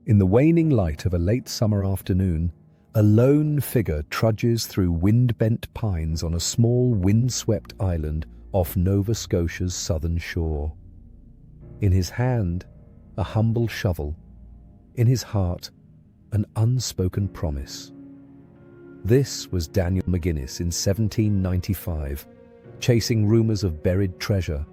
In the waning light of a late summer afternoon, a lone figure trudges through wind-bent pines on a small wind-swept island off Nova Scotia's southern shore. In his hand, a humble shovel. In his heart, an unspoken promise. This was Daniel McGinnis in 1795, chasing rumors of buried treasure,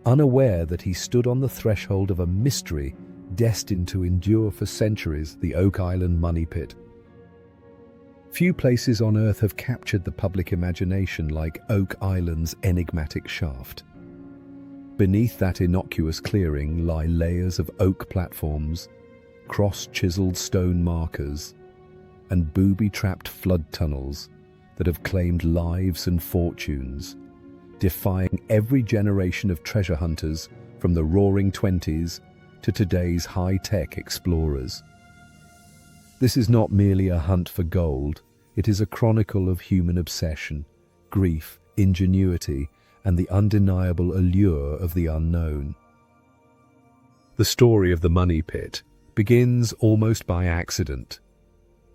unaware that he stood on the threshold of a mystery destined to endure for centuries, the Oak Island money pit. Few places on Earth have captured the public imagination like Oak Island's enigmatic shaft. Beneath that innocuous clearing lie layers of oak platforms, cross-chiseled stone markers, and booby-trapped flood tunnels that have claimed lives and fortunes, defying every generation of treasure hunters from the Roaring Twenties to today's high-tech explorers. This is not merely a hunt for gold, it is a chronicle of human obsession, grief, ingenuity, and the undeniable allure of the unknown. The story of the money pit begins almost by accident.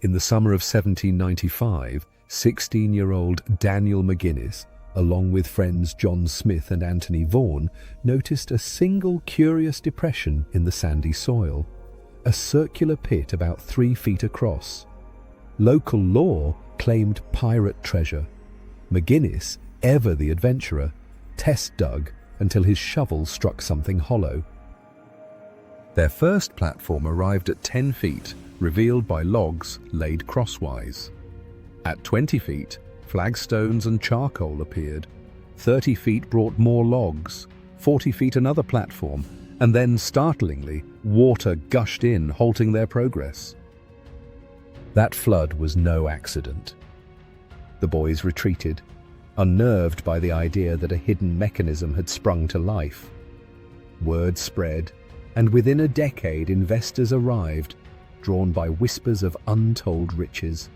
In the summer of 1795, 16-year-old Daniel McGinnis, along with friends John Smith and Anthony Vaughan, noticed a single curious depression in the sandy soil, a circular pit about 3 feet across. Local lore claimed pirate treasure. McGinnis, ever the adventurer, test dug until his shovel struck something hollow. Their first platform arrived at 10 feet, revealed by logs laid crosswise. At 20 feet, flagstones and charcoal appeared. 30 feet brought more logs, 40 feet another platform, and then, startlingly, water gushed in, halting their progress. That flood was no accident. The boys retreated, unnerved by the idea that a hidden mechanism had sprung to life. Word spread, and within a decade investors arrived, drawn by whispers of untold riches.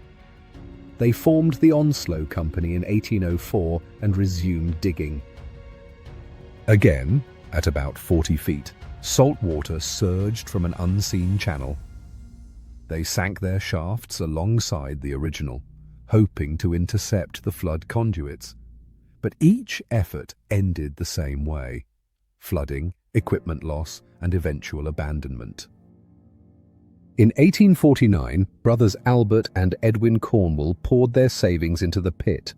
They formed the Unsolved Company in 1804 and resumed digging. Again, at about 40 feet, salt water surged from an unseen channel. They sank their shafts alongside the original, hoping to intercept the flood conduits. But each effort ended the same way: flooding, equipment loss, and eventual abandonment. In 1849, brothers Albert and Edwin Cornwall poured their savings into the pit.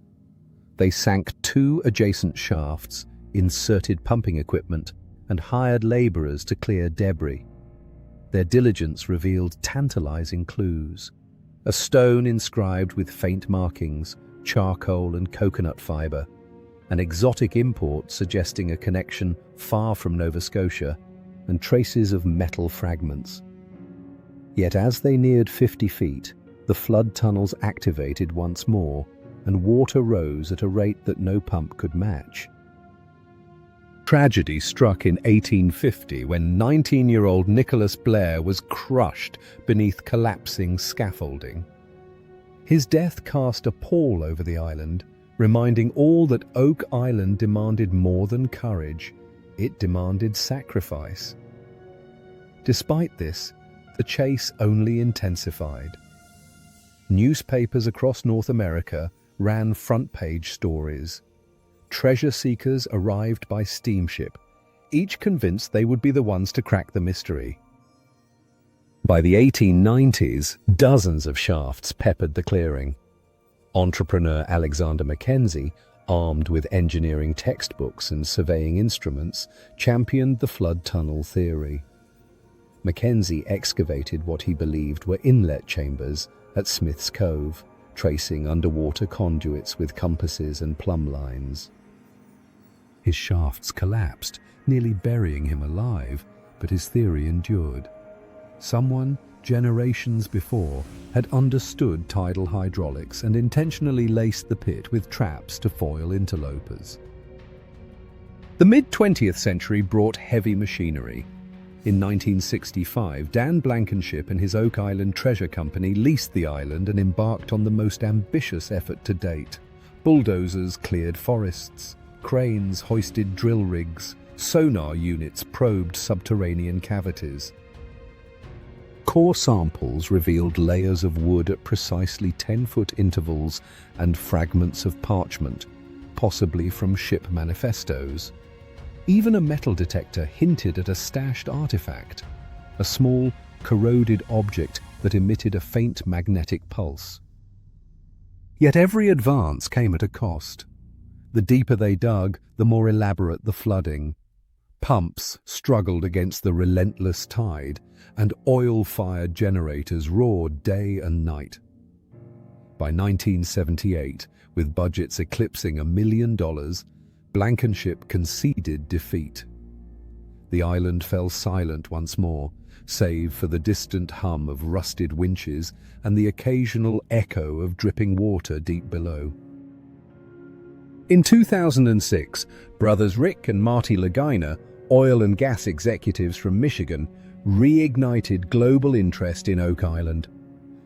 They sank 2 adjacent shafts, inserted pumping equipment, and hired laborers to clear debris. Their diligence revealed tantalizing clues: a stone inscribed with faint markings, charcoal and coconut fiber, an exotic import suggesting a connection far from Nova Scotia, and traces of metal fragments. Yet as they neared 50 feet, the flood tunnels activated once more, and water rose at a rate that no pump could match. Tragedy struck in 1850 when 19-year-old Nicholas Blair was crushed beneath collapsing scaffolding. His death cast a pall over the island, reminding all that Oak Island demanded more than courage, it demanded sacrifice. Despite this, the chase only intensified. Newspapers across North America ran front-page stories. Treasure seekers arrived by steamship, each convinced they would be the ones to crack the mystery. By the 1890s, dozens of shafts peppered the clearing. Entrepreneur Alexander Mackenzie, armed with engineering textbooks and surveying instruments, championed the flood tunnel theory. Mackenzie excavated what he believed were inlet chambers at Smith's Cove, tracing underwater conduits with compasses and plumb lines. His shafts collapsed, nearly burying him alive, but his theory endured. Someone, generations before, had understood tidal hydraulics and intentionally laced the pit with traps to foil interlopers. The mid-20th century brought heavy machinery. In 1965, Dan Blankenship and his Oak Island Treasure Company leased the island and embarked on the most ambitious effort to date. Bulldozers cleared forests, cranes hoisted drill rigs, sonar units probed subterranean cavities. Core samples revealed layers of wood at precisely 10-foot intervals and fragments of parchment, possibly from ship manifestos. Even a metal detector hinted at a stashed artifact, a small, corroded object that emitted a faint magnetic pulse. Yet every advance came at a cost. The deeper they dug, the more elaborate the flooding. Pumps struggled against the relentless tide, and oil-fired generators roared day and night. By 1978, with budgets eclipsing $1 million, Blankenship conceded defeat. The island fell silent once more, save for the distant hum of rusted winches and the occasional echo of dripping water deep below. In 2006, brothers Rick and Marty Lagina, oil and gas executives from Michigan, reignited global interest in Oak Island.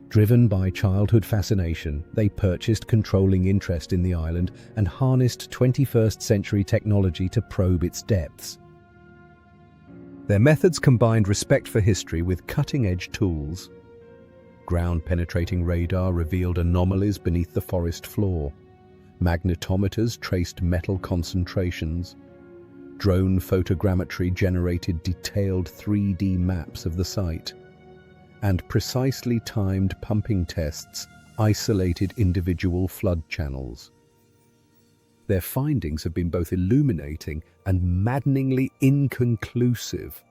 Driven by childhood fascination, they purchased controlling interest in the island and harnessed 21st century technology to probe its depths. Their methods combined respect for history with cutting-edge tools. Ground-penetrating radar revealed anomalies beneath the forest floor. Magnetometers traced metal concentrations. Drone photogrammetry generated detailed 3D maps of the site. And precisely timed pumping tests isolated individual flood channels. Their findings have been both illuminating and maddeningly inconclusive.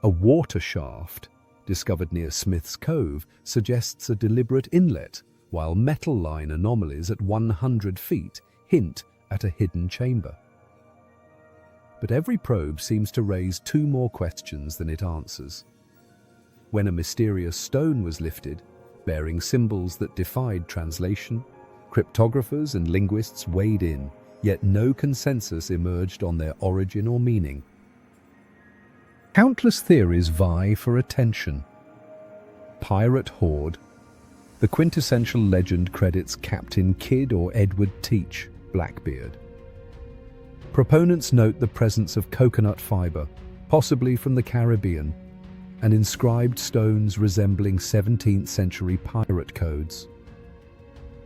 A water shaft, discovered near Smith's Cove, suggests a deliberate inlet, while metal line anomalies at 100 feet hint at a hidden chamber. But every probe seems to raise two more questions than it answers. When a mysterious stone was lifted, bearing symbols that defied translation, cryptographers and linguists weighed in, yet no consensus emerged on their origin or meaning. Countless theories vie for attention. Pirate Hoard. The quintessential legend credits Captain Kidd or Edward Teach, Blackbeard. Proponents note the presence of coconut fiber, possibly from the Caribbean, and inscribed stones resembling 17th century pirate codes.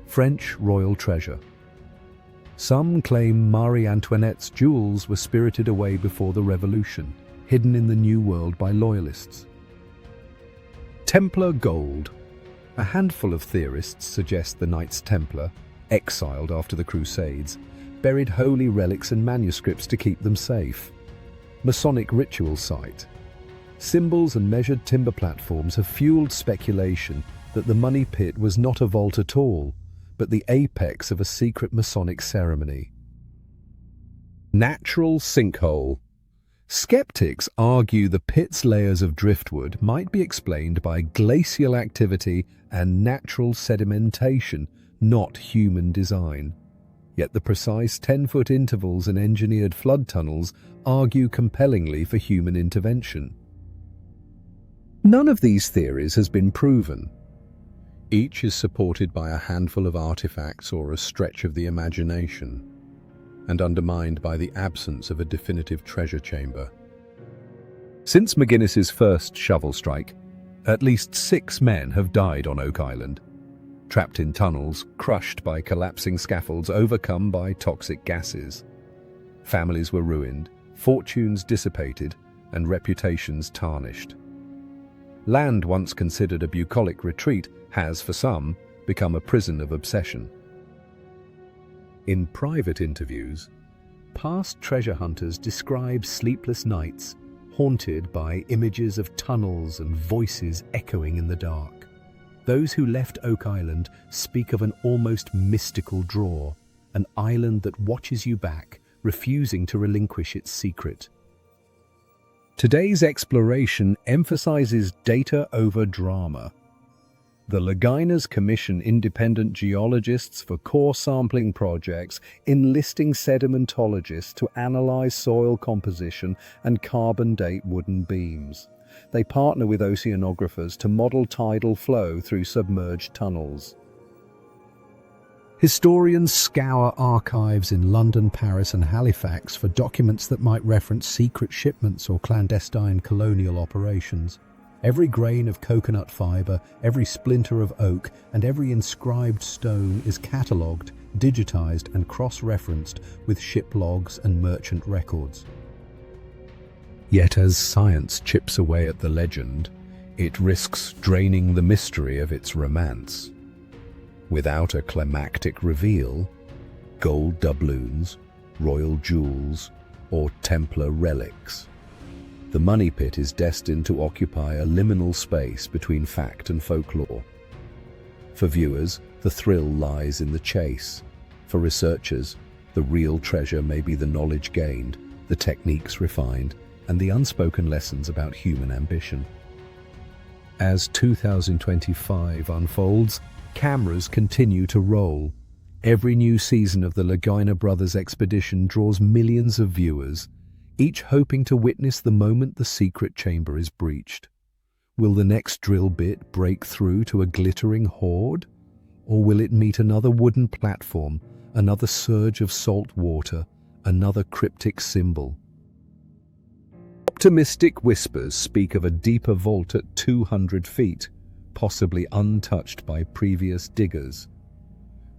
French royal treasure. Some claim Marie Antoinette's jewels were spirited away before the Revolution, hidden in the New World by loyalists. Templar gold. A handful of theorists suggest the Knights Templar, exiled after the Crusades, buried holy relics and manuscripts to keep them safe. Masonic ritual site. Symbols and measured timber platforms have fueled speculation that the money pit was not a vault at all, but the apex of a secret Masonic ceremony. Natural sinkhole. Skeptics argue the pit's layers of driftwood might be explained by glacial activity and natural sedimentation, not human design. Yet the precise 10-foot intervals and engineered flood tunnels argue compellingly for human intervention. None of these theories has been proven. Each is supported by a handful of artifacts or a stretch of the imagination, and undermined by the absence of a definitive treasure chamber. Since McGinnis's first shovel strike, at least 6 men have died on Oak Island, trapped in tunnels, crushed by collapsing scaffolds, overcome by toxic gases. Families were ruined, fortunes dissipated, and reputations tarnished. Land once considered a bucolic retreat has, for some, become a prison of obsession. In private interviews, past treasure hunters describe sleepless nights haunted by images of tunnels and voices echoing in the dark. Those who left Oak Island speak of an almost mystical draw, an island that watches you back, refusing to relinquish its secret. Today's exploration emphasizes data over drama. The Laginas commission independent geologists for core sampling projects, enlisting sedimentologists to analyze soil composition and carbon date wooden beams. They partner with oceanographers to model tidal flow through submerged tunnels. Historians scour archives in London, Paris, and Halifax for documents that might reference secret shipments or clandestine colonial operations. Every grain of coconut fiber, every splinter of oak, and every inscribed stone is catalogued, digitized, and cross-referenced with ship logs and merchant records. Yet as science chips away at the legend, it risks draining the mystery of its romance. Without a climactic reveal, gold doubloons, royal jewels, or Templar relics, the money pit is destined to occupy a liminal space between fact and folklore. For viewers, the thrill lies in the chase. For researchers, the real treasure may be the knowledge gained, the techniques refined, and the unspoken lessons about human ambition. As 2025 unfolds, cameras continue to roll. Every new season of the Lagina Brothers expedition draws millions of viewers, each hoping to witness the moment the secret chamber is breached. Will the next drill bit break through to a glittering hoard? Or will it meet another wooden platform, another surge of salt water, another cryptic symbol? Optimistic whispers speak of a deeper vault at 200 feet, possibly untouched by previous diggers.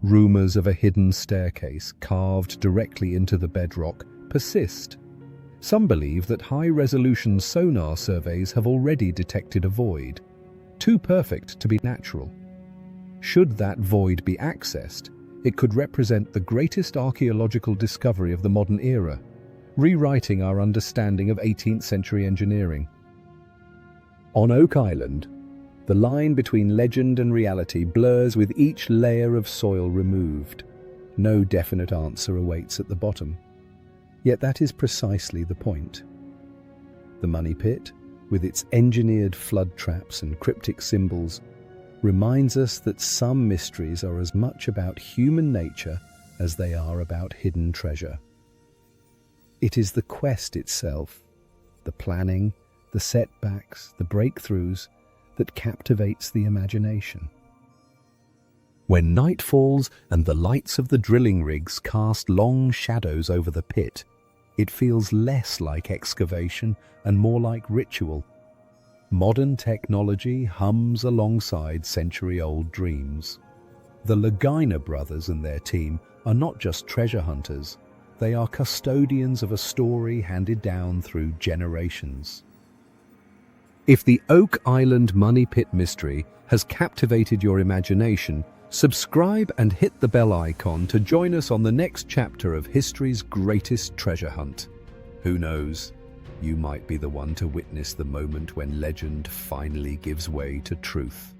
Rumors of a hidden staircase carved directly into the bedrock persist. Some believe that high-resolution sonar surveys have already detected a void, too perfect to be natural. Should that void be accessed, it could represent the greatest archaeological discovery of the modern era, rewriting our understanding of 18th century engineering. On Oak Island, the line between legend and reality blurs with each layer of soil removed. No definite answer awaits at the bottom. Yet that is precisely the point. The money pit, with its engineered flood traps and cryptic symbols, reminds us that some mysteries are as much about human nature as they are about hidden treasure. It is the quest itself, the planning, the setbacks, the breakthroughs, that captivates the imagination. When night falls and the lights of the drilling rigs cast long shadows over the pit, it feels less like excavation and more like ritual. Modern technology hums alongside century-old dreams. The Lagina brothers and their team are not just treasure hunters, they are custodians of a story handed down through generations. If the Oak Island Money Pit mystery has captivated your imagination, subscribe and hit the bell icon to join us on the next chapter of history's greatest treasure hunt. Who knows, you might be the one to witness the moment when legend finally gives way to truth.